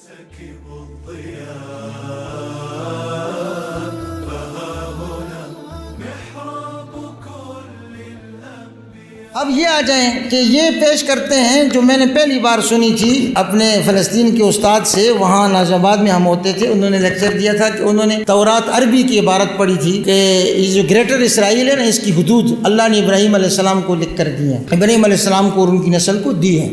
اب یہ آ جائیں کہ یہ پیش کرتے ہیں جو میں نے پہلی بار سنی تھی اپنے فلسطین کے استاد سے، وہاں ناز آباد میں ہم ہوتے تھے، انہوں نے لیکچر دیا تھا کہ انہوں نے تورات عربی کی عبارت پڑھی تھی کہ یہ جو گریٹر اسرائیل ہے نا، اس کی حدود اللہ نے ابراہیم علیہ السلام کو لکھ کر دی ہیں، ابراہیم علیہ السلام کو اور ان کی نسل کو دی ہے۔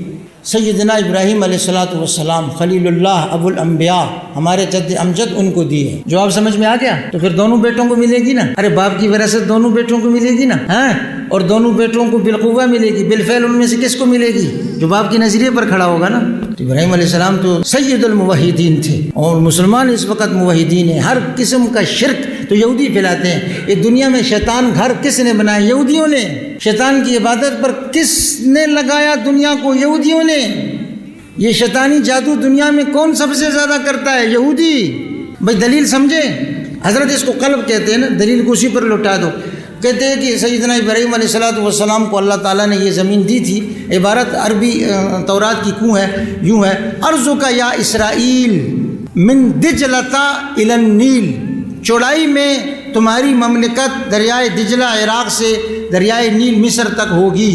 سیدنا ابراہیم علیہ السلام خلیل اللہ ابو الانبیاء، ہمارے جد امجد ان کو دی ہے۔ جواب سمجھ میں آ گیا؟ تو پھر دونوں بیٹوں کو ملے گی نا، ارے باپ کی وراثت دونوں بیٹوں کو ملے گی نا، ہاں، اور دونوں بیٹوں کو بالقوہ ملے گی، بالفعل ان میں سے کس کو ملے گی؟ جو باپ کے نظریے پر کھڑا ہوگا نا۔ تو ابراہیم علیہ السلام تو سید الموحدین تھے، اور مسلمان اس وقت موحدین ہیں۔ ہر قسم کا شرک تو یہودی پھیلاتے ہیں۔ یہ دنیا میں شیطان گھر کس نے بنایا؟ یہودیوں نے۔ شیطان کی عبادت پر کس نے لگایا دنیا کو؟ یہودیوں نے۔ یہ شیطانی جادو دنیا میں کون سب سے زیادہ کرتا ہے؟ یہودی۔ بھائی دلیل سمجھے؟ حضرت اس کو قلب کہتے ہیں نا، دلیل کو اسی پر لوٹا دو۔ کہتے ہیں کہ سیدنا ابراہیم علیہ السلام کو اللہ تعالیٰ نے یہ زمین دی تھی۔ عبارت عربی تورات کی کیوں ہے؟ یوں ہے: ارضک یا اسرائیل من دجلۃ الی النیل، چوڑائی میں تمہاری مملکت دریائے دجلہ عراق سے دریائے نیل مصر تک ہوگی۔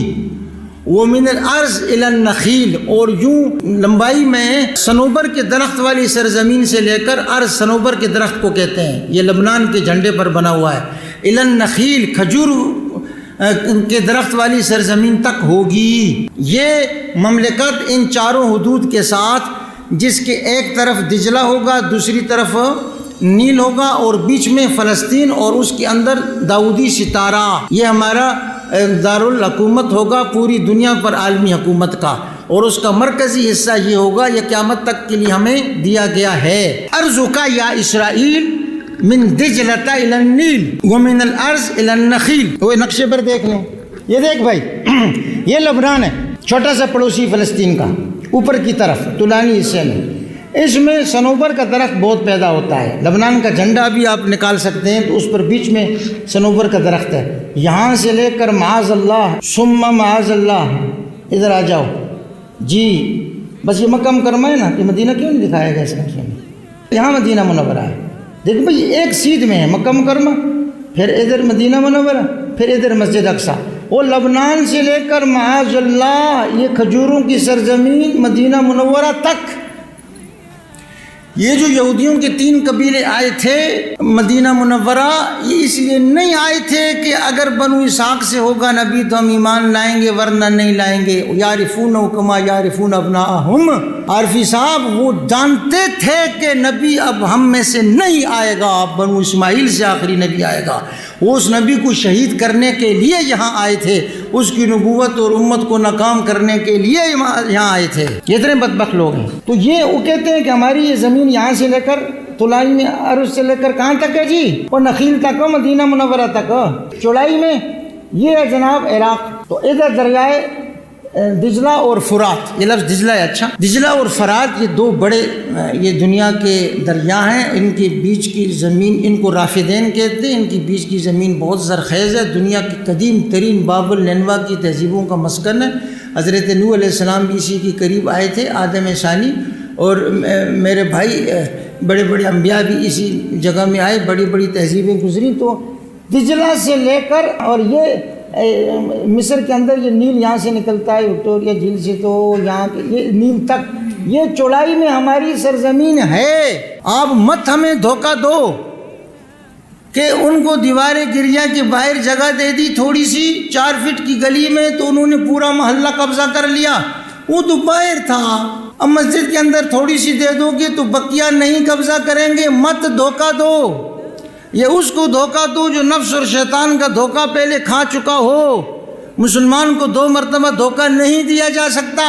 ومن الارض الی النخیل، اور یوں لمبائی میں صنوبر کے درخت والی سرزمین سے لے کر عرض صنوبر کے درخت کو کہتے ہیں، یہ لبنان کے جھنڈے پر بنا ہوا ہے۔ الی النخیل، کھجور کے درخت والی سرزمین تک ہوگی۔ یہ مملکت ان چاروں حدود کے ساتھ، جس کے ایک طرف دجلہ ہوگا، دوسری طرف نیل ہوگا، اور بیچ میں فلسطین، اور اس کے اندر داؤدی ستارہ، یہ ہمارا دارالحکومت ہوگا پوری دنیا پر، عالمی حکومت کا، اور اس کا مرکزی حصہ یہ ہوگا، یہ قیامت تک کے لیے ہمیں دیا گیا ہے۔ ارضک یا اسرائیل من دجلۃ الی النیل ومن الارض الی النخیل۔ وہ نقشے پر دیکھ لیں، یہ دیکھ بھائی، یہ لبنان ہے، چھوٹا سا پڑوسی فلسطین کا، اوپر کی طرف طولانی حصے میں، اس میں صنوبر کا درخت بہت پیدا ہوتا ہے۔ لبنان کا جھنڈا بھی آپ نکال سکتے ہیں تو اس پر بیچ میں صنوبر کا درخت ہے۔ یہاں سے لے کر معاذ اللہ ثم معاذ اللہ، ادھر آ جاؤ جی، بس یہ مکہ مکرمہ ہے نا، یہ مدینہ کیوں نہیں دکھایا گیا اس نقشے میں؟ یہاں مدینہ منورہ ہے، دیکھیں بھائی ایک سیدھ میں ہے مکہ مکرمہ، پھر ادھر مدینہ منورہ، پھر ادھر مسجد اقصیٰ۔ وہ لبنان سے لے کر معاذ اللہ یہ کھجوروں کی سرزمین مدینہ منورہ تک۔ یہ جو یہودیوں کے 3 قبیلے آئے تھے مدینہ منورہ، یہ اس لیے نہیں آئے تھے کہ اگر بنو اسحاق سے ہوگا نبی تو ہم ایمان لائیں گے، ورنہ نہیں لائیں گے۔ یعرفون کما یعرفون ابناءہم، عارفی صاحب وہ جانتے تھے کہ نبی اب ہم میں سے نہیں آئے گا، اب بنو اسماعیل سے آخری نبی آئے گا۔ وہ اس نبی کو شہید کرنے کے لیے یہاں آئے تھے، اس کی نبوت اور امت کو ناکام کرنے کے لیے یہاں آئے تھے۔ یہ اتنے بدبخت لوگ ہیں۔ تو یہ وہ کہتے ہیں کہ ہماری یہ زمین یہاں سے لے کر طولائی میں عرض سے لے کر کہاں تک ہے جی؟ اور نخیل تک، مدینہ منورہ تک، چوڑائی میں یہ ہے جناب عراق۔ تو ادھر دریائے دجلہ اور فرات، یہ لفظ دجلہ ہے، اچھا، دجلہ اور فرات یہ 2 بڑے یہ دنیا کے دریا ہیں، ان کے بیچ کی زمین، ان کو رافدین کہتے ہیں، ان کی بیچ کی زمین بہت زرخیز ہے، دنیا کی قدیم ترین بابل نینوا کی تہذیبوں کا مسکن ہے۔ حضرت نوح علیہ السلام بھی اسی کے قریب آئے تھے، آدم ثانی، اور میرے بھائی بڑے بڑے انبیاء بھی اسی جگہ میں آئے، بڑی بڑی تہذیبیں گزری۔ تو دجلہ سے لے کر، اور یہ مصر کے اندر یہ نیل یہاں سے نکلتا ہے وکٹوریہ جھیل سے، تو یہاں یہ نیل تک، یہ چوڑائی میں ہماری سرزمین ہے۔ آپ مت ہمیں دھوکہ دو کہ ان کو دیوار گریا کے باہر جگہ دے دی تھوڑی سی 4 فٹ کی گلی میں تو انہوں نے پورا محلہ قبضہ کر لیا، وہ تو باہر تھا۔ اب مسجد کے اندر تھوڑی سی دے دو گے تو بقیہ نہیں قبضہ کریں گے، مت دھوکہ دو۔ یہ اس کو دھوکہ دو جو نفس اور شیطان کا دھوکہ پہلے کھا چکا ہو۔ مسلمان کو 2 مرتبہ دھوکہ نہیں دیا جا سکتا۔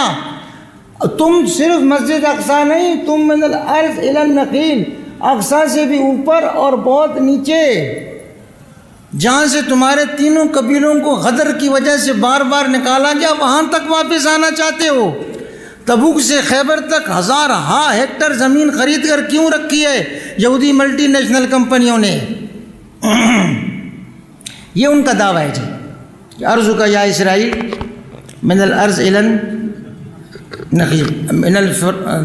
تم صرف مسجد اقصیٰ نہیں، تم من الارض الی النخیل، اقصیٰ سے بھی اوپر اور بہت نیچے، جہاں سے تمہارے 3 قبیلوں کو غدر کی وجہ سے بار بار نکالا گیا، وہاں تک واپس آنا چاہتے ہو۔ تبوک سے خیبر تک 1000 ہیکٹر زمین خرید کر کیوں رکھی ہے یہودی ملٹی نیشنل کمپنیوں نے؟ یہ ان کا دعویٰ ہے جی، ارضک یا اسرائیل من الارض الی نقیب من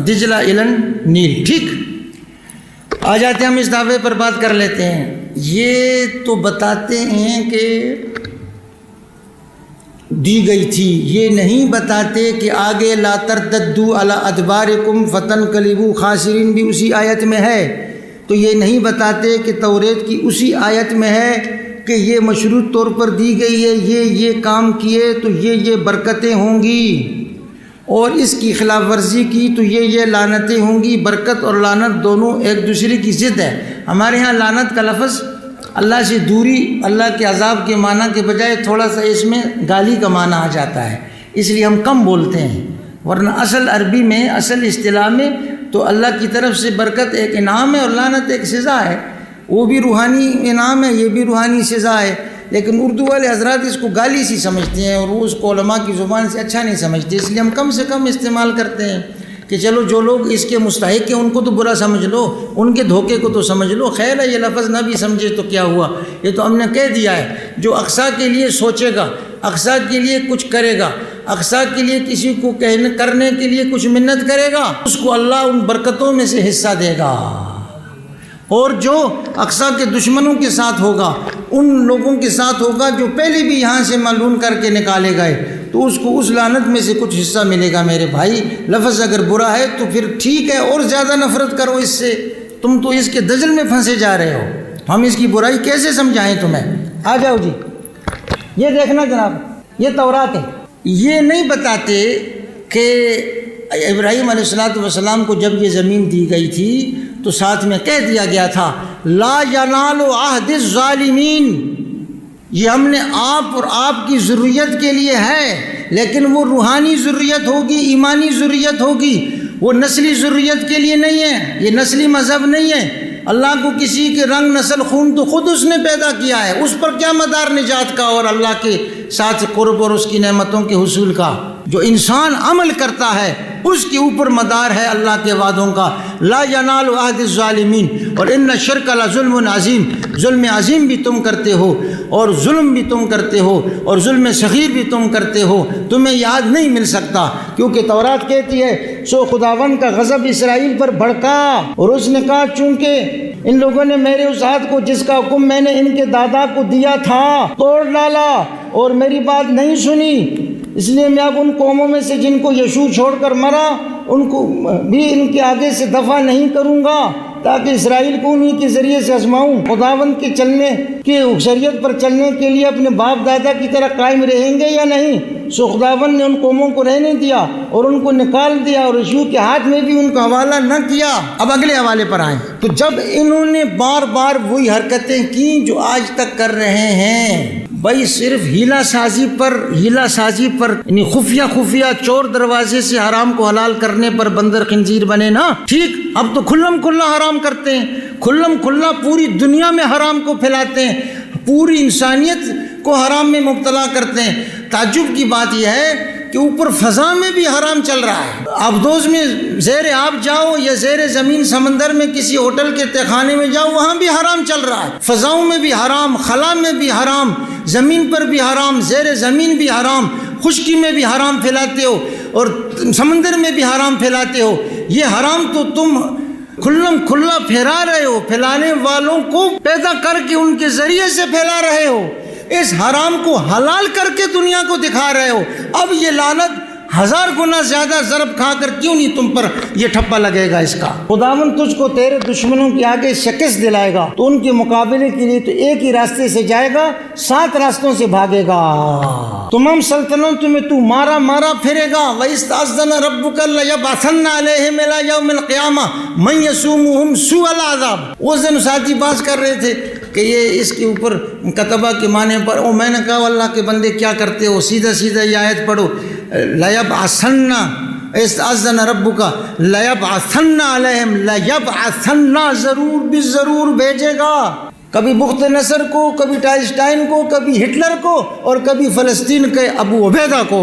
دجلہ الی النیل. ٹھیک، آ جاتے ہیں ہم اس دعوے پر بات کر لیتے ہیں. یہ تو بتاتے ہیں کہ دی گئی تھی، یہ نہیں بتاتے کہ آگے لا ترتدوا علی ادبارکم فتنقلبوا خاسرین بھی اسی آیت میں ہے. تو یہ نہیں بتاتے کہ توریت کی اسی آیت میں ہے کہ یہ مشروط طور پر دی گئی ہے، یہ کام کیے تو یہ برکتیں ہوں گی، اور اس کی خلاف ورزی کی تو یہ لعنتیں ہوں گی. برکت اور لعنت دونوں ایک دوسرے کی ضد ہے. ہمارے ہاں لعنت کا لفظ اللہ سے دوری، اللہ کے عذاب کے معنی کے بجائے تھوڑا سا اس میں گالی کا معنی آ جاتا ہے، اس لیے ہم کم بولتے ہیں. ورنہ اصل عربی میں، اصل اصطلاح میں تو اللہ کی طرف سے برکت ایک انعام ہے اور لعنت ایک سزا ہے. وہ بھی روحانی انعام ہے، یہ بھی روحانی سزا ہے. لیکن اردو والے حضرات اس کو گالی سی سمجھتے ہیں اور وہ اس کو علماء کی زبان سے اچھا نہیں سمجھتے، اس لیے ہم کم سے کم استعمال کرتے ہیں کہ چلو جو لوگ اس کے مستحق ہیں ان کو تو برا سمجھ لو، ان کے دھوکے کو تو سمجھ لو. خیر ہے، یہ لفظ نہ بھی سمجھے تو کیا ہوا، یہ تو ہم نے کہہ دیا ہے. جو اقصیٰ کے لیے سوچے گا، اقصیٰ کے لیے کچھ کرے گا، اقصیٰ کے لیے کسی کو کرنے کے لیے کچھ منت کرے گا، اس کو اللہ ان برکتوں میں سے حصہ دے گا. اور جو اقصیٰ کے دشمنوں کے ساتھ ہوگا، ان لوگوں کے ساتھ ہوگا جو پہلے بھی یہاں سے معلوم کر کے نکالے گئے، تو اس کو اس لعنت میں سے کچھ حصہ ملے گا. میرے بھائی، لفظ اگر برا ہے تو پھر ٹھیک ہے، اور زیادہ نفرت کرو اس سے. تم تو اس کے دجل میں پھنسے جا رہے ہو، ہم اس کی برائی کیسے سمجھائیں تمہیں؟ آ جاؤ جی، یہ دیکھنا جناب، یہ تورات ہے. یہ نہیں بتاتے کہ ابراہیم علیہ السلام کو جب یہ زمین دی گئی تھی تو ساتھ میں کہہ دیا گیا تھا لا ینال عہد الظالمین. یہ ہم نے آپ اور آپ کی ضروریت کے لیے ہے، لیکن وہ روحانی ضروریت ہوگی، ایمانی ضروریت ہوگی، وہ نسلی ضروریت کے لیے نہیں ہے. یہ نسلی مذہب نہیں ہے. اللہ کو کسی کے رنگ نسل خون تو خود اس نے پیدا کیا ہے، اس پر کیا مدار نجات کا اور اللہ کے ساتھ قرب اور اس کی نعمتوں کے حصول کا؟ جو انسان عمل کرتا ہے اس کے اوپر مدار ہے اللہ کے وعدوں کا. لا ینال عہد الظالمین. اور ان الشرک لظلم عظیم. ظلم عظیم بھی تم کرتے ہو اور ظلم بھی تم کرتے ہو اور ظلم صغیر بھی تم کرتے ہو، تمہیں یاد نہیں مل سکتا. کیونکہ تورات کہتی ہے سو خداوند کا غضب اسرائیل پر بھڑکا، اور اس نے کہا چونکہ ان لوگوں نے میرے اس عہد کو جس کا حکم میں نے ان کے دادا کو دیا تھا توڑ ڈالا اور میری بات نہیں سنی، اس لیے میں اب ان قوموں میں سے جن کو یشوع چھوڑ کر مرا ان کو بھی ان کے آگے سے دفع نہیں کروں گا، تاکہ اسرائیل کو انہی کے ذریعے سے آزماؤں. خداوند کے چلنے کی شریعت پر چلنے کے لیے اپنے باپ دادا کی طرح قائم رہیں گے یا نہیں؟ سو خداوند نے ان قوموں کو رہنے دیا اور ان کو نکال دیا اور یشوع کے ہاتھ میں بھی ان کا حوالہ نہ کیا. اب اگلے حوالے پر آئیں. تو جب انہوں نے بار بار وہی حرکتیں کی جو آج تک کر رہے ہیں، بھائی صرف ہیلا سازی پر یعنی خفیہ چور دروازے سے حرام کو حلال کرنے پر بندر خنزیر بنے نا، ٹھیک. اب تو کھلم کھلا حرام کرتے ہیں، کھلم کھلا پوری دنیا میں حرام کو پھیلاتے ہیں، پوری انسانیت کو حرام میں مبتلا کرتے ہیں. تعجب کی بات یہ ہے کہ اوپر فضا میں بھی حرام چل رہا ہے. آبدوز میں زیر آب جاؤ یا زیر زمین سمندر میں کسی ہوٹل کے تہخانے میں جاؤ، وہاں بھی حرام چل رہا ہے. فضاؤں میں بھی حرام، خلا میں بھی حرام، زمین پر بھی حرام، زیر زمین بھی حرام، خشکی میں بھی حرام پھیلاتے ہو اور سمندر میں بھی حرام پھیلاتے ہو. یہ حرام تو تم کھلم کھلا پھیلا رہے ہو، پھیلانے والوں کو پیدا کر کے ان کے ذریعے سے پھیلا رہے ہو، اس حرام کو حلال کر کے دنیا کو دکھا رہے ہو. اب یہ لعنت 1000 گنا زیادہ ضرب کھا کر کیوں نہیں تم پر یہ ٹھپا لگے گا اس کا؟ خداوند تجھ کو تیرے دشمنوں کے آگے شکست دلائے گا تو ان کے مقابلے کے لیے تو ایک ہی راستے سے جائے گا، 7 راستوں سے بھاگے گا. تمام سلطنتوں میں تو مارا پھرے گا. وَإِسْتَأْذَنَ رَبُّكَ لَيَبْعَثَنَّ عَلَيْهِمْ إِلَى يَوْمِ الْقِيَامَةِ مَن يَسُومُهُمْ سُوءَ الْعَذَابِ. اس دن ساتھی بات کر رہے تھے کہ یہ اس کے اوپر کتبہ کے معنی پر میں نے کہا اللہ کے بندے کیا کرتے ہو، سیدھا یہ آیت پڑھو. لیبعثن استأذن ربک لیبعثن علیہم، لیبعثن ضرور بھیجے گا. کبھی بخت نصر کو، کبھی ٹائسٹائن کو، کبھی ہٹلر کو اور کبھی فلسطین کے ابو عبیدہ کو.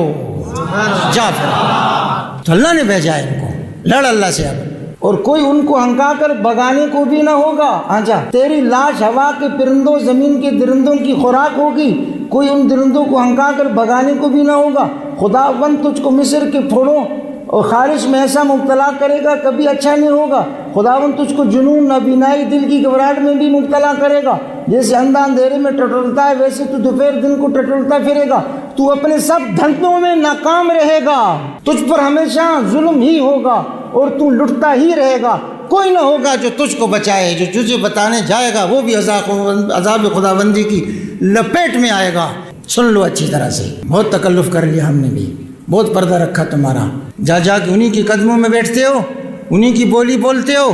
جا پھر تو اللہ نے بھیجا ہے ان کو، لڑ اللہ سے اب. اور کوئی ان کو ہنکا کر بگانے کو بھی نہ ہوگا. آجا تیری لاش ہوا کے پرندوں، زمین کے درندوں کی خوراک ہوگی، کوئی ان درندوں کو ہنکا کر بگانے کو بھی نہ ہوگا. خداوند تجھ کو مصر کے پھوڑوں اور خارش میں ایسا مبتلا کرے گا کبھی اچھا نہیں ہوگا۔ خداوند تجھ کو جنون، نابینائی، دل کی گھبراہٹ میں بھی مبتلا کرے گا۔ جیسے اندھا اندھیرے میں ٹٹولتا ہے ویسے تو دوپہر دن کو ٹٹولتا پھرے گا۔ تو اپنے سب دھندوں میں ناکام رہے گا، تجھ پر ہمیشہ ظلم ہی ہوگا اور تو لٹتا ہی رہے گا۔ کوئی نہ ہوگا جو تجھ کو بچائے، جو تجھے بتانے جائے گا وہ بھی عذاب خداوندی کی لپیٹ میں آئے گا۔ سن لو اچھی طرح سے، بہت تکلف کر لیا ہم نے بھی، بہت پردہ رکھا تمہارا، جا جا کے انہی کی قدموں میں بیٹھتے ہو، انہی کی بولی بولتے ہو۔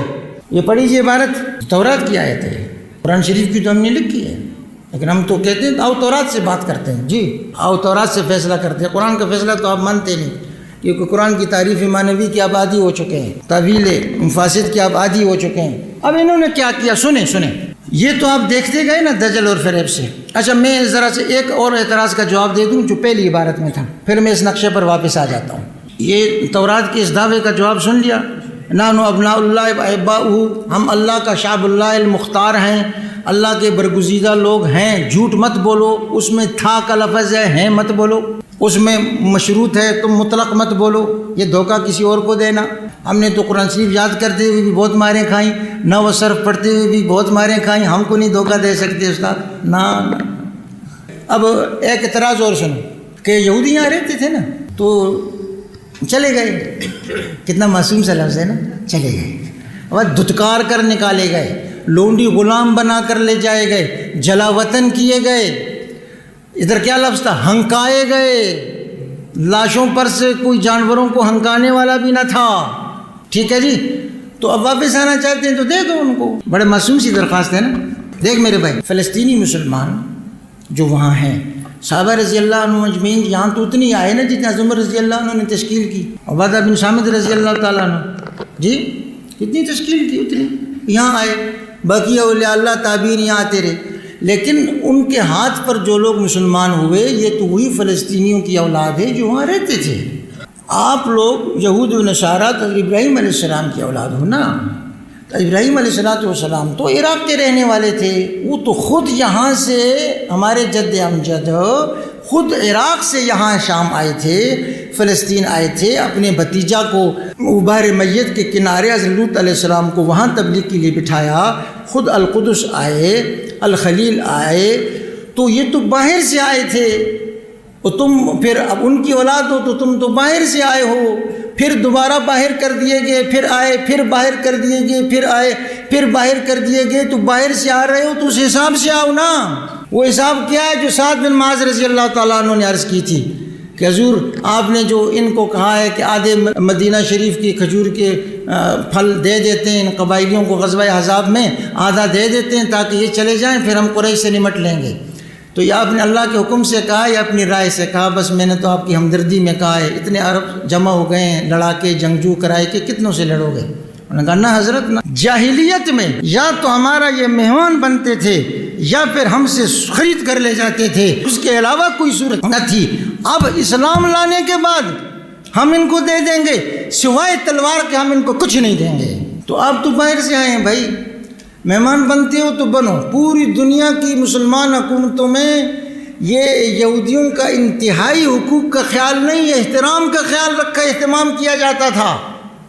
یہ پڑھی یہ عبارت تورات کی آیت ہے، قرآن شریف کی تو ہم نے لکھی ہے، لیکن ہم تو کہتے ہیں آؤ تورات سے بات کرتے ہیں، جی آؤ تورات سے فیصلہ کرتے ہیں۔ قرآن کا فیصلہ تو آپ مانتے نہیں، کیونکہ قرآن کی تعریف معنوی کی آپ عادی ہو چکے ہیں، تعویل مفاسد کی آپ عادی ہو چکے ہیں۔ اب انہوں نے کیا کیا، سنیں یہ تو آپ دیکھتے گئے نا دجل اور فریب سے۔ اچھا میں ذرا سے ایک اور اعتراض کا جواب دے دوں جو پہلی عبارت میں تھا، پھر میں اس نقشے پر واپس آ جاتا ہوں۔ یہ تورات کے اس دعوے کا جواب سن لیا، نحن ابناء اللہ و احباؤہ، ہم اللہ کا شعب اللہ المختار ہیں، اللہ کے برگزیدہ لوگ ہیں۔ جھوٹ مت بولو، اس میں تھا کا لفظ ہے مت بولو، اس میں مشروط ہے، تم مطلق مت بولو، یہ دھوکہ کسی اور کو دینا۔ ہم نے تو قرآن شریف یاد کرتے ہوئے بھی بہت ماریں کھائیں، نحو صرف پڑھتے ہوئے بھی بہت ماریں کھائیں، ہم کو نہیں دھوکہ دے سکتے استاد، نہ۔ اب ایک اعتراض اور سنو کہ یہودی یہاں رہتے تھے نا تو چلے گئے، کتنا معصوم سا لفظ ہے نا، چلے گئے، اور دھتکار کر نکالے گئے، لونڈی غلام بنا کر لے جائے گئے، جلا وطن کیے گئے۔ ادھر کیا لفظ تھا، ہنکائے گئے، لاشوں پر سے کوئی جانوروں کو ہنکانے والا بھی نہ تھا، ٹھیک ہے جی۔ تو اب واپس آنا چاہتے ہیں تو دے دو ان کو، بڑے معصوم سی درخواست ہے نا۔ دیکھ میرے بھائی، فلسطینی مسلمان جو وہاں ہیں، صحابہ رضی اللہ عنہ مجمعین یہاں تو اتنی آئے نا جتنا عمر رضی اللہ عنہ نے تشکیل کی، عبادہ بن صامت رضی اللہ تعالیٰ عنہ جی کتنی تشکیل کی، اتنی یہاں آئے، باقی اولیاء اللہ تابعین یہاں آتے رہے، لیکن ان کے ہاتھ پر جو لوگ مسلمان ہوئے یہ تو وہی فلسطینیوں کی اولاد ہے جو وہاں رہتے تھے۔ آپ لوگ یہود و نصارہ تو ابراہیم علیہ السلام کی اولاد ہو نا، تو ابراہیم علیہ السلام تو عراق کے رہنے والے تھے، وہ تو خود یہاں سے ہمارے جد امجد خود عراق سے یہاں شام آئے تھے، فلسطین آئے تھے، اپنے بھتیجا کو بحر میت کے کنارے حضرت لوط علیہ السلام کو وہاں تبلیغ کے لیے بٹھایا، خود القدس آئے، الخلیل آئے، تو یہ تو باہر سے آئے تھے، اور تم پھر اب ان کی اولاد ہو تو تم تو باہر سے آئے ہو، پھر دوبارہ باہر کر دیے گئے، پھر آئے، پھر باہر کر دیے گئے، پھر آئے، پھر باہر کر دیے گئے، تو باہر سے آ رہے ہو تو اس حساب سے آؤ نا۔ وہ حساب کیا ہے جو سعد بن معاذ رضی اللہ تعالیٰ عنہ نے عرض کی تھی کہ حضور آپ نے جو ان کو کہا ہے کہ آدھے مدینہ شریف کی کھجور کے پھل دے دیتے ہیں ان قبائلیوں کو غزوہ احزاب میں، آدھا دے دیتے ہیں تاکہ یہ چلے جائیں، پھر ہم قریش سے نمٹ لیں گے۔ تو یہ آپ نے اللہ کے حکم سے کہا یا اپنی رائے سے کہا؟ بس میں نے تو آپ کی ہمدردی میں کہا ہے، اتنے عرب جمع ہو گئے ہیں، لڑا کے جنگجو کرائے کہ کتنوں سے لڑو گے؟ انہوں نے کہا نہ حضرت نہ، جاہلیت میں یا تو ہمارا یہ مہمان بنتے تھے یا پھر ہم سے خرید کر لے جاتے تھے، اس کے علاوہ کوئی صورت نہ تھی۔ اب اسلام لانے کے بعد ہم ان کو دے دیں گے، سوائے تلوار کے ہم ان کو کچھ نہیں دیں گے۔ تو آپ تو باہر سے آئے ہیں بھائی، مہمان بنتے ہو تو بنو۔ پوری دنیا کی مسلمان حکومتوں میں یہ یہودیوں کا انتہائی حقوق کا خیال نہیں، احترام کا خیال رکھا، اہتمام کیا جاتا تھا،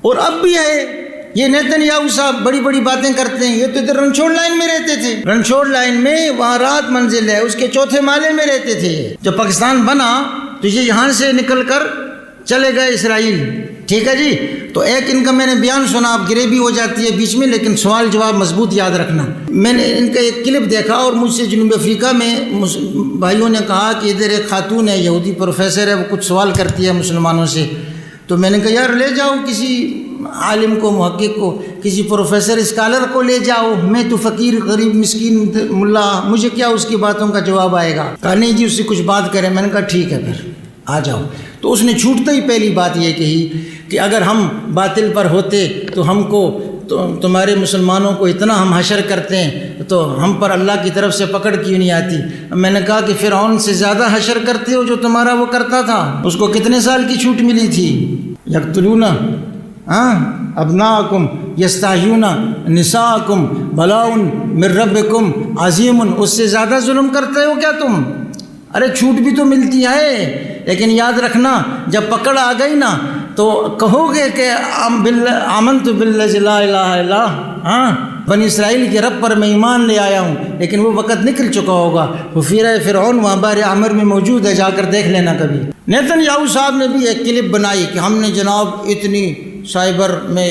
اور اب بھی ہے۔ یہ نیتن یاہو صاحب بڑی بڑی باتیں کرتے ہیں، یہ تو ادھر رنچوڑ لائن میں رہتے تھے، رنچوڑ لائن میں وہاں رات منزل ہے، اس کے چوتھے مالے میں رہتے تھے۔ جب پاکستان بنا تو یہ یہاں سے نکل کر چلے گئے اسرائیل، ٹھیک ہے جی۔ تو ایک ان کا میں نے بیان سنا، اب گریوی ہو جاتی ہے بیچ میں، لیکن سوال جواب مضبوط یاد رکھنا۔ میں نے ان کا ایک کلپ دیکھا اور مجھ سے جنوب افریقہ میں بھائیوں نے کہا کہ ادھر ایک خاتون ہے، یہودی پروفیسر ہے، وہ کچھ سوال کرتی ہے مسلمانوں سے۔ تو میں نے کہا یار لے جاؤ کسی عالم کو، محقق کو، کسی پروفیسر اسکالر کو لے جاؤ، میں تو فقیر غریب مسکین ملا، مجھے کیا اس کی باتوں کا جواب آئے گا؟ کہا نہیں جی اس سے کچھ بات کریں۔ میں نے کہا ٹھیک ہے پھر آ جاؤ۔ تو اس نے چھوٹتے ہی پہلی بات یہ کہی کہ اگر ہم باطل پر ہوتے تو ہم کو تمہارے مسلمانوں کو اتنا ہم حشر کرتے ہیں تو ہم پر اللہ کی طرف سے پکڑ کیوں نہیں آتی؟ میں نے کہا کہ فرعون سے زیادہ حشر کرتے ہو جو تمہارا وہ کرتا تھا، اس کو کتنے سال کی چھوٹ ملی تھی؟ یقتلون ابناءکم یستحیون نساءکم بلاء من ربکم عظیم۔ اس سے زیادہ ظلم کرتے ہو کیا تم؟ ارے چھوٹ بھی تو ملتی ہے، لیکن یاد رکھنا جب پکڑ آ گئی نا تو تو کہو گے کہ آمنت باللہ لا الہ الا، ہاں بنی اسرائیل کے رب پر میں ایمان لے آیا ہوں، لیکن وہ وقت نکل چکا ہوگا۔ حفیرہ فرعون وہاں بار عامر میں موجود ہے، جا کر دیکھ لینا کبھی۔ نیتن یاہو صاحب نے بھی ایک کلپ بنائی کہ ہم نے جناب اتنی سائبر میں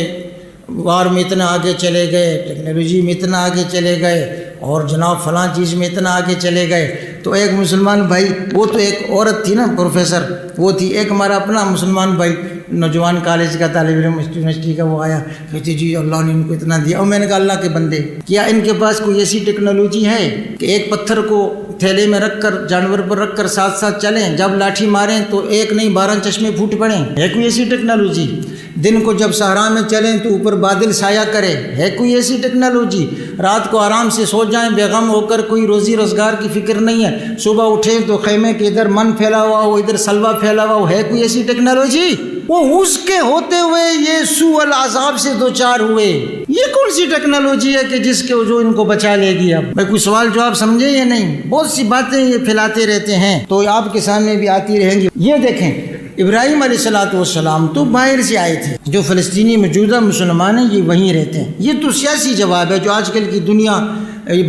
وار میں اتنا آگے چلے گئے، ٹیکنالوجی میں اتنا آگے چلے گئے، اور جناب فلاں چیز میں اتنا آگے چلے گئے۔ تو ایک مسلمان بھائی، وہ تو ایک عورت تھی نا پروفیسر، وہ تھی، ایک ہمارا اپنا مسلمان بھائی نوجوان کالج کا طالب علم یونیورسٹی کا، وہ آیا کہتے جی اللہ نے ان کو اتنا دیا۔ اور میں نے کہا اللہ کے بندے، کیا ان کے پاس کوئی ایسی ٹیکنالوجی ہے کہ ایک پتھر کو تھیلے میں رکھ کر جانور پر رکھ کر ساتھ ساتھ چلیں، جب لاٹھی ماریں تو ایک نہیں 12 چشمے پھوٹ پڑیں؟ ہے کوئی ایسی ٹیکنالوجی؟ دن کو جب صحرا میں چلیں تو اوپر بادل سایہ کرے؟ ہے کوئی ایسی ٹیکنالوجی؟ رات کو آرام سے سو جائیں بے غم ہو کر، کوئی روزی روزگار کی فکر نہیں ہے، صبح اٹھیں تو خیمے کے ادھر من پھیلا ہوا ہو، ادھر سلوا پھیلا ہوا ہو؟ ہے کوئی ایسی ٹیکنالوجی؟ وہ اس کے ہوتے ہوئے یہ سوء العذاب سے دوچار ہوئے، یہ کون سی ٹیکنالوجی ہے کہ جس کے جو ان کو بچا لے گی؟ اب میں کوئی سوال جواب سمجھے یا نہیں؟ بہت سی باتیں یہ پھیلاتے رہتے ہیں، تو آپ کے سامنے بھی آتی رہیں گی۔ یہ دیکھیں، ابراہیم علیہ السلام تو باہر سے آئے تھے، جو فلسطینی موجودہ مسلمان ہیں یہ وہیں رہتے ہیں۔ یہ تو سیاسی جواب ہے، جو آج کل کی دنیا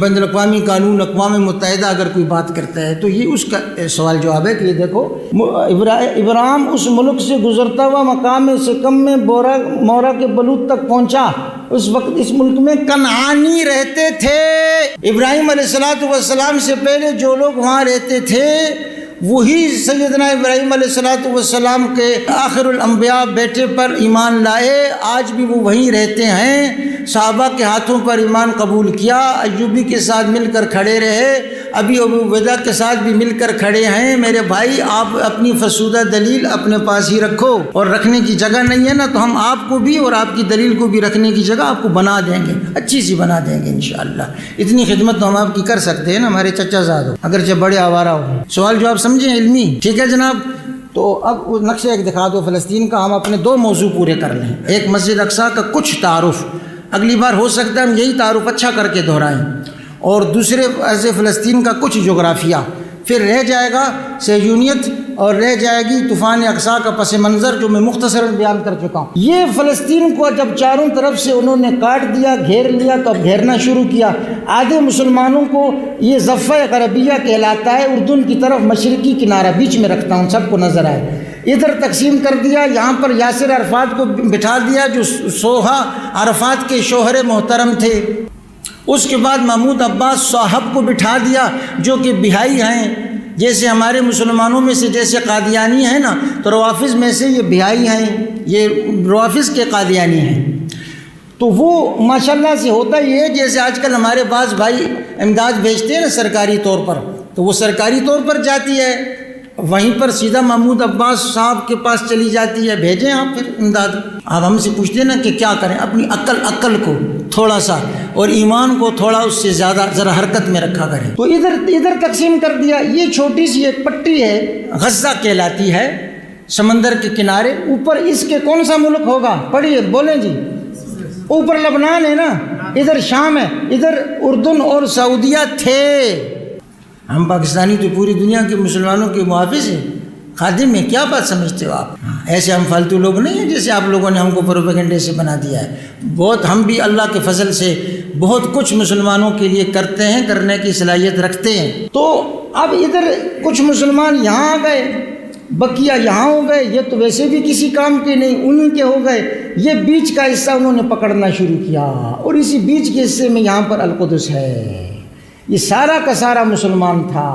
بین الاقوامی قانون، اقوام متحدہ اگر کوئی بات کرتا ہے تو یہ اس کا سوال جواب ہے کہ یہ دیکھو، ابراہیم اس ملک سے گزرتا ہوا مقام سکم میں مورا کے بلوط تک پہنچا۔ اس وقت اس ملک میں کنعانی رہتے تھے۔ ابراہیم علیہ السلام سے پہلے جو لوگ وہاں رہتے تھے وہی سیدنا ابراہیم علیہ السلام کے آخر الانبیاء بیٹے پر ایمان لائے، آج بھی وہ وہیں رہتے ہیں، صحابہ کے ہاتھوں پر ایمان قبول کیا، ایوبی کے ساتھ مل کر کھڑے رہے، ابھی ابو عبیدہ کے ساتھ بھی مل کر کھڑے ہیں۔ میرے بھائی، آپ اپنی فرسودہ دلیل اپنے پاس ہی رکھو، اور رکھنے کی جگہ نہیں ہے نا تو ہم آپ کو بھی اور آپ کی دلیل کو بھی رکھنے کی جگہ آپ کو بنا دیں گے، اچھی سی بنا دیں گے انشاءاللہ۔ اتنی خدمت تو ہم آپ کی کر سکتے ہیں نا، ہمارے چچا زاد ہو، اگرچہ بڑے آوارہ ہو۔ سوال جواب سمجھیں علمی، ٹھیک ہے جناب؟ تو اب نقشہ ایک دکھا دو فلسطین کا، ہم اپنے 2 موضوع پورے کر لیں۔ ایک مسجد اقصیٰ کا کچھ تعارف، اگلی بار ہو سکتا ہے ہم یہی تعارف اچھا کر کے دہرائیں، اور دوسرے عرض فلسطین کا کچھ جغرافیہ، پھر رہ جائے گا صہیونیت اور رہ جائے گی طوفان اقصیٰ کا پس منظر، جو میں مختصراً بیان کر چکا ہوں۔ یہ فلسطین کو جب چاروں طرف سے انہوں نے کاٹ دیا، گھیر لیا، تو اب گھیرنا شروع کیا۔ آدھے مسلمانوں کو یہ ضفہ غربیہ کہلاتا ہے، اردن کی طرف مشرقی کنارہ، بیچ میں رکھتا ہوں سب کو نظر آئے، ادھر تقسیم کر دیا۔ یہاں پر یاسر عرفات کو بٹھا دیا جو سوہا عرفات کے شوہر محترم تھے۔ اس کے بعد محمود عباس صاحب کو بٹھا دیا جو کہ بہائی ہیں، جیسے ہمارے مسلمانوں میں سے جیسے قادیانی ہیں نا، تو روافظ میں سے یہ بہائی ہیں، یہ روافظ کے قادیانی ہیں۔ تو وہ ماشاءاللہ سے ہوتا یہ ہے، جیسے آج کل ہمارے بعض بھائی امداد بھیجتے ہیں نا سرکاری طور پر، تو وہ سرکاری طور پر جاتی ہے، وہیں پر سیدھا محمود عباس صاحب کے پاس چلی جاتی ہے، بھیجیں آپ پھر امداد۔ آپ ہم سے پوچھتے ہیں نا کہ کیا کریں، اپنی عقل کو تھوڑا سا اور ایمان کو تھوڑا اس سے زیادہ ذرا حرکت میں رکھا کریں۔ تو ادھر تقسیم کر دیا۔ یہ چھوٹی سی ایک پٹی ہے، غزہ کہلاتی ہے، سمندر کے کنارے۔ اوپر اس کے کون سا ملک ہوگا؟ پڑھیے، بولیں جی۔ اوپر لبنان ہے نا، ادھر شام ہے، ادھر اردن اور سعودیہ تھے۔ ہم پاکستانی تو پوری دنیا کے مسلمانوں کے محافظ ہیں، خادم ہیں، کیا بات سمجھتے ہو آپ؟ ایسے ہم فالتو لوگ نہیں ہیں جیسے آپ لوگوں نے ہم کو پروپیگنڈے سے بنا دیا ہے۔ بہت ہم بھی اللہ کے فضل سے بہت کچھ مسلمانوں کے لیے کرتے ہیں، کرنے کی صلاحیت رکھتے ہیں۔ تو اب ادھر کچھ مسلمان یہاں آ گئے، بقیہ یہاں ہو گئے، یہ تو ویسے بھی کسی کام کے نہیں، انہیں کے ہو گئے۔ یہ بیچ کا حصہ انہوں نے پکڑنا شروع کیا، اور اسی بیچ کے حصے میں یہاں پر القدس ہے۔ یہ سارا کا سارا مسلمان تھا،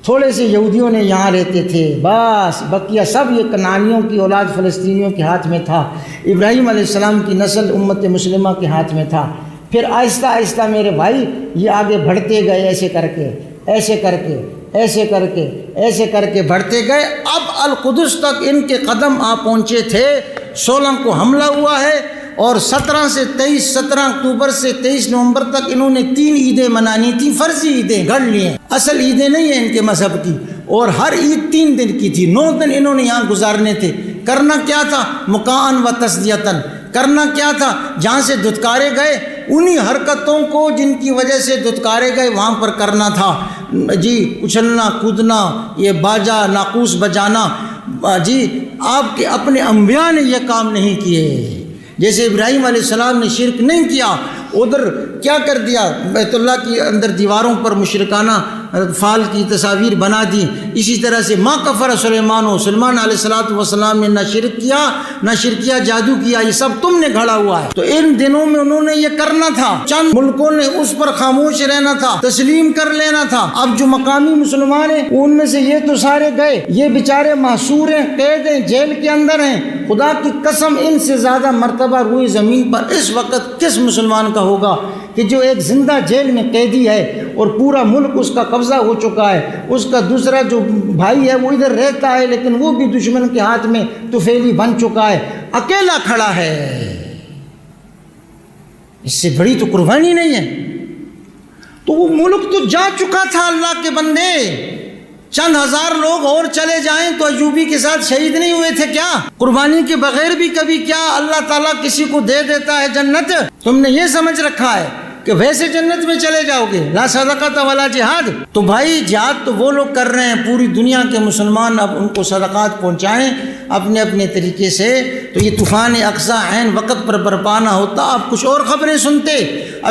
تھوڑے سے یہودیوں نے یہاں رہتے تھے، بس بقیہ سب یہ کنعانیوں کی اولاد فلسطینیوں کے ہاتھ میں تھا۔ ابراہیم علیہ السلام کی نسل امت مسلمہ کے ہاتھ میں تھا۔ پھر آہستہ آہستہ میرے بھائی یہ آگے بڑھتے گئے، ایسے کر کے ایسے کر کے ایسے کر کے ایسے کر کے بڑھتے گئے۔ اب القدس تک ان کے قدم آ پہنچے تھے۔ 16 کو حملہ ہوا ہے، اور 17 اکتوبر سے 23 نومبر تک انہوں نے 3 عیدیں منانی تھیں، فرضی عیدیں گھڑ لی ہیں، اصل عیدیں نہیں ہیں ان کے مذہب کی، اور ہر عید 3 دن کی تھی، 9 دن انہوں نے یہاں گزارنے تھے۔ کرنا کیا تھا؟ مکان و تصدیتاً کرنا کیا تھا؟ جہاں سے دھتکارے گئے انہی حرکتوں کو جن کی وجہ سے دھتکارے گئے وہاں پر کرنا تھا جی، اچھلنا کودنا، یہ باجا ناقوس بجانا جی، آپ کے اپنے انبیاء نے یہ کام نہیں کیے. جیسے ابراہیم علیہ السلام نے شرک نہیں کیا، ادھر کیا کر دیا، بیت اللہ کی اندر دیواروں پر مشرکانہ فال کی تصاویر بنا دی. اسی طرح سے ما کفر سلیمان سلیمان علیہ السلام نے نہ شرک کیا جادو کیا، یہ سب تم نے گھڑا ہوا ہے. تو ان دنوں میں انہوں نے یہ کرنا تھا، چند ملکوں نے اس پر خاموش رہنا تھا، تسلیم کر لینا تھا. اب جو مقامی مسلمان ہیں ان میں سے یہ تو سارے گئے، یہ بیچارے محصور ہیں، قید ہیں، جیل کے اندر ہیں. خدا کی قسم ان سے زیادہ مرتبہ روئے زمین پر اس وقت کس مسلمان کا ہوگا کہ جو ایک زندہ جیل میں قیدی ہے اور پورا ملک اس کا قبضہ ہو چکا ہے. اس کا دوسرا جو بھائی ہے وہ ادھر رہتا ہے لیکن وہ بھی دشمن کے ہاتھ میں طفیلی بن چکا ہے، اکیلا کھڑا ہے. اس سے بڑی تو قربانی نہیں ہے. تو وہ ملک تو جا چکا تھا اللہ کے بندے. چند ہزار لوگ اور چلے جائیں تو ایوبی کے ساتھ شہید نہیں ہوئے تھے کیا؟ قربانی کے بغیر بھی کبھی کیا اللہ تعالیٰ کسی کو دے دیتا ہے جنت؟ تم نے یہ سمجھ رکھا ہے کہ ویسے جنت میں چلے جاؤ گے، لا صدقۃ ولا جہاد. تو بھائی جہاد تو وہ لوگ کر رہے ہیں، پوری دنیا کے مسلمان اب ان کو صدقات پہنچائیں اپنے اپنے طریقے سے. تو یہ طوفان اقصیٰ عین وقت پر برپا نہ ہوتا آپ کچھ اور خبریں سنتے.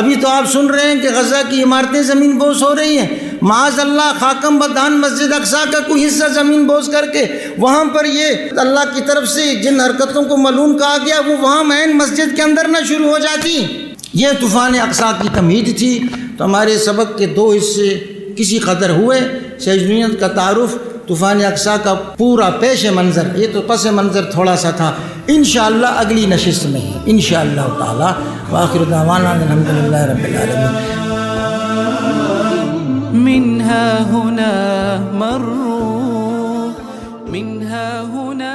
ابھی تو آپ سن رہے ہیں کہ غزہ کی عمارتیں زمین بوس ہو رہی ہیں. معاذ اللہ خاکم بدان مسجد اقصیٰ کا کوئی حصہ زمین بوس کر کے وہاں پر یہ اللہ کی طرف سے جن حرکتوں کو ملعون کہا گیا وہ وہاں عین مسجد کے اندر نہ شروع ہو جاتی. یہ طوفان اقصیٰ کی تمہید تھی. تو ہمارے سبق کے دو حصے کسی قدر ہوئے. سیجنیت کا تعارف، طوفان اقصیٰ کا پورا پیش منظر، یہ تو پس منظر تھوڑا سا تھا. انشاءاللہ اگلی نشست میں ہے انشاءاللہ تعالی. وآخر دعوانا الحمدللہ رب العالمین. من ها هنا مروا، من ها هنا